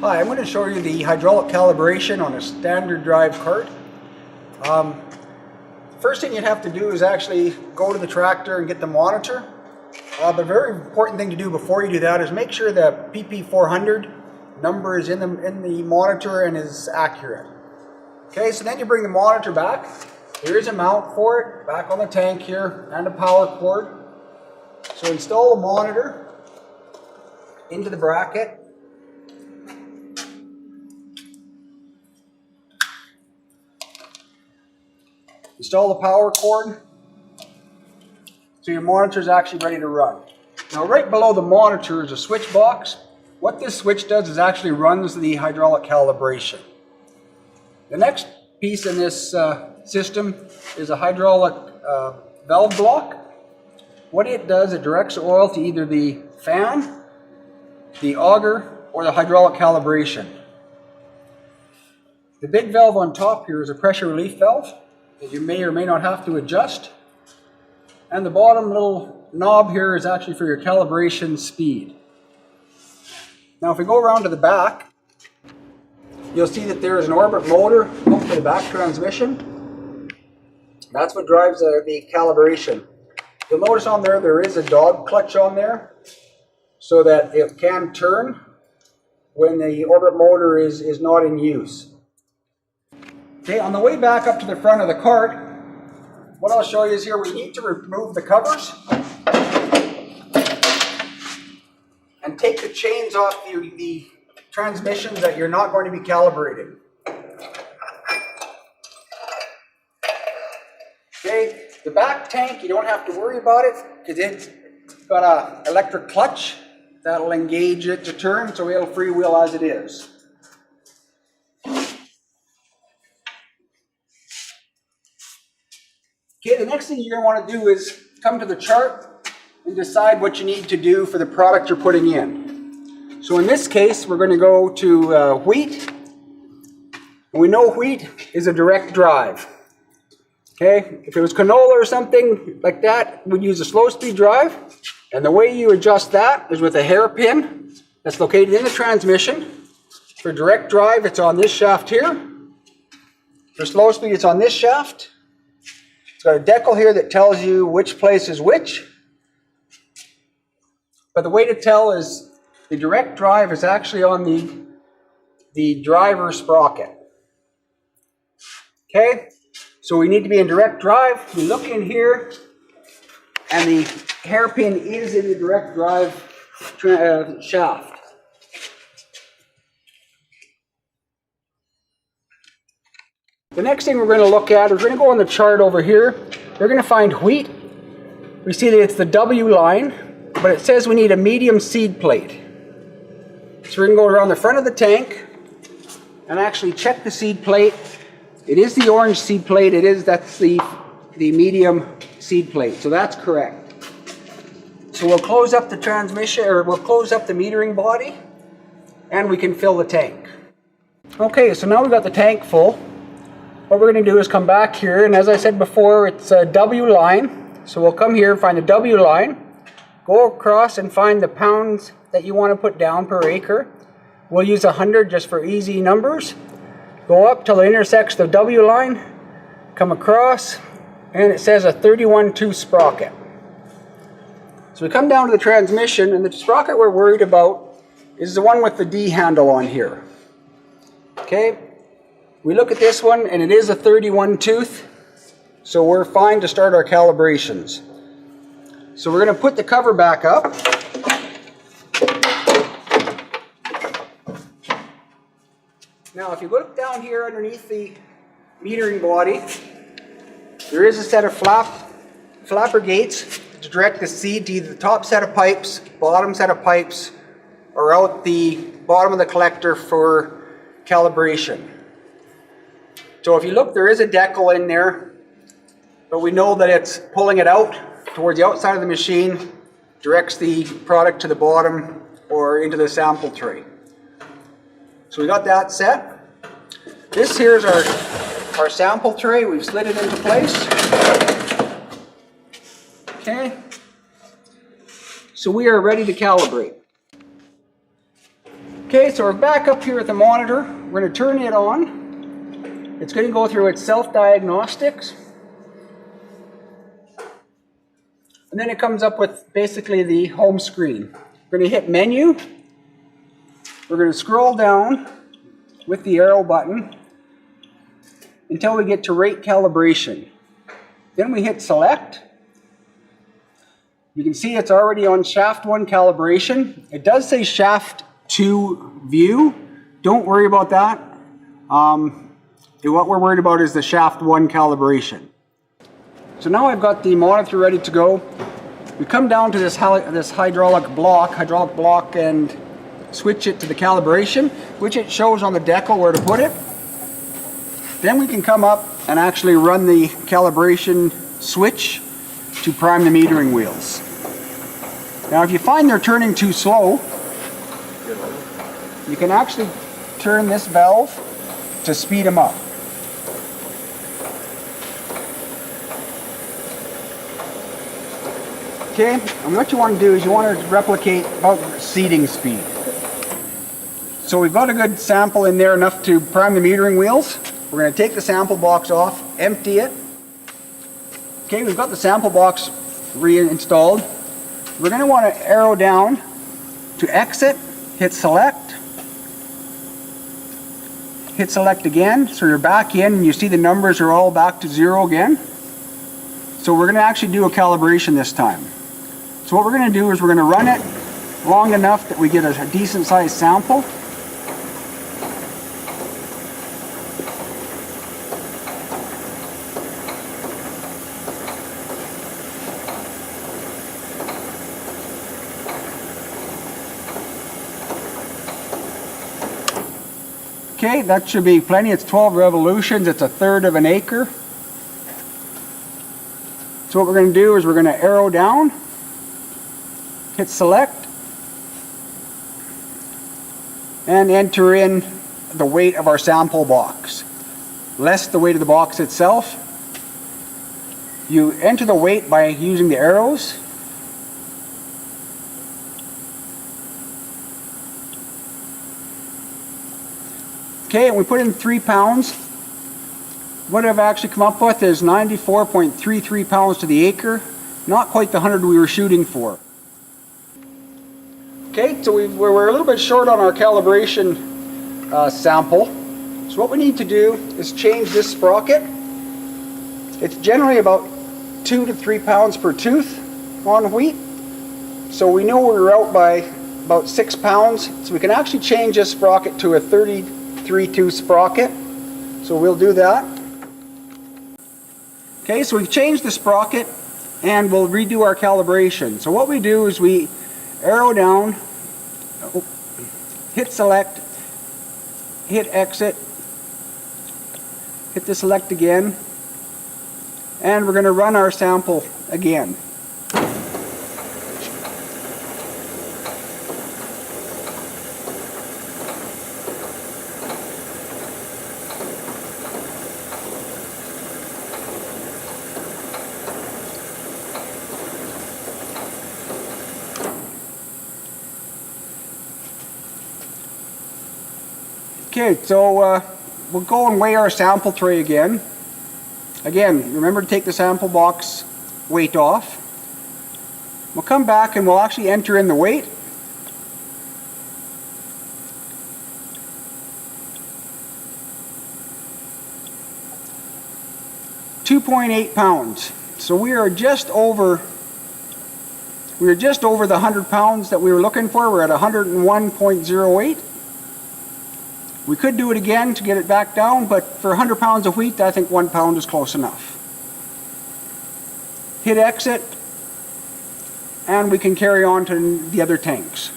Hi, I'm going to show you the hydraulic calibration on a standard drive cart. First thing you'd have to do is actually go to the tractor and get the monitor. The very important thing to do before you do that is make sure the PP400 number is in the monitor and is accurate. Okay, so then you bring the monitor back. There is a mount for it, back on the tank here, and a power cord. So install the monitor into the bracket. Install the power cord so your monitor is actually ready to run. Now right below the monitor is a switch box. What this switch does is actually runs the hydraulic calibration. The next piece in this system is a hydraulic valve block. What it does, it directs oil to either the fan, the auger, or the hydraulic calibration. The big valve on top here is a pressure relief valve that you may or may not have to adjust. And the bottom little knob here is actually for your calibration speed. Now if we go around to the back, you'll see that there is an orbit motor hooked to the back transmission. That's what drives the calibration. You'll notice on there is a dog clutch on there so that it can turn when the orbit motor is not in use. Okay, on the way back up to the front of the cart, what I'll show you is here we need to remove the covers and take the chains off the transmissions that you're not going to be calibrating. Okay, the back tank, you don't have to worry about it because it's got an electric clutch that'll engage it to turn, so it'll freewheel as it is. Okay, the next thing you're going to want to do is come to the chart and decide what you need to do for the product you're putting in. So in this case, we're going to go to wheat. And we know wheat is a direct drive. Okay, if it was canola or something like that, we'd use a slow speed drive. And the way you adjust that is with a hairpin that's located in the transmission. For direct drive, it's on this shaft here. For slow speed, it's on this shaft. It's got a decal here that tells you which place is which. But the way to tell is the direct drive is actually on the driver sprocket. Okay, so we need to be in direct drive. We look in here, and the hairpin is in the direct drive shaft. The next thing we're going to look at is we're going to go on the chart over here. We're going to find wheat. We see that it's the W line, but it says we need a medium seed plate. So we're going to go around the front of the tank and actually check the seed plate. It is the orange seed plate. That's the medium seed plate. So that's correct. So we'll close up the transmission, or we'll close up the metering body, and we can fill the tank. Okay, so now we've got the tank full. What we're going to do is come back here, and as I said before, it's a W line. So we'll come here and find the W line, go across and find the pounds that you want to put down per acre. We'll use 100 just for easy numbers. Go up till it intersects the W line, come across, and it says a 31-2 sprocket. So we come down to the transmission, and the sprocket we're worried about is the one with the D handle on here. Okay. We look at this one, and it is a 31 tooth, so we're fine to start our calibrations. So we're going to put the cover back up. Now if you look down here underneath the metering body, there is a set of flapper gates to direct the seed to either the top set of pipes, bottom set of pipes, or out the bottom of the collector for calibration. So if you look, there is a decal in there, but we know that it's pulling it out towards the outside of the machine, directs the product to the bottom or into the sample tray. So we got that set. This here is our sample tray. We've slid it into place. Okay. So we are ready to calibrate. Okay, so we're back up here at the monitor. We're going to turn it on. It's going to go through its self-diagnostics. And then it comes up with basically the home screen. We're going to hit menu. We're going to scroll down with the arrow button until we get to rate calibration. Then we hit select. You can see it's already on shaft 1 calibration. It does say shaft 2 view. Don't worry about that. What we're worried about is the shaft 1 calibration. So now I've got the monitor ready to go. We come down to this hydraulic block and switch it to the calibration, which it shows on the decal where to put it. Then we can come up and actually run the calibration switch to prime the metering wheels. Now if you find they're turning too slow, you can actually turn this valve to speed them up. Okay, and what you want to do is you want to replicate about seeding speed. So we've got a good sample in there, enough to prime the metering wheels. We're going to take the sample box off, empty it. Okay, we've got the sample box reinstalled. We're going to want to arrow down to exit, hit select. Hit select again, so you're back in and you see the numbers are all back to 0 again. So we're going to actually do a calibration this time. So what we're going to do is we're going to run it long enough that we get a decent sized sample. Okay, that should be plenty. It's 12 revolutions. It's 1/3 of an acre. So what we're going to do is we're going to arrow down, hit select, and enter in the weight of our sample box. Less the weight of the box itself. You enter the weight by using the arrows. Okay, and we put in 3 pounds. What I've actually come up with is 94.33 pounds to the acre. Not quite the 100 we were shooting for. Okay, so we're a little bit short on our calibration sample. So what we need to do is change this sprocket. It's generally about 2 to 3 pounds per tooth on wheat. So we know we're out by about 6 pounds. So we can actually change this sprocket to a 33 tooth sprocket. So we'll do that. Okay, so we've changed the sprocket and we'll redo our calibration. So what we do is we arrow down, hit select, hit exit, hit the select again, and we're going to run our sample again. Okay, so we'll go and weigh our sample tray again. Again, remember to take the sample box weight off. We'll come back and we'll actually enter in the weight. .8 pounds. So we are just over the 100 pounds that we were looking for. We're at 101.08. We could do it again to get it back down, but for 100 pounds of wheat, I think 1 pound is close enough. Hit exit, and we can carry on to the other tanks.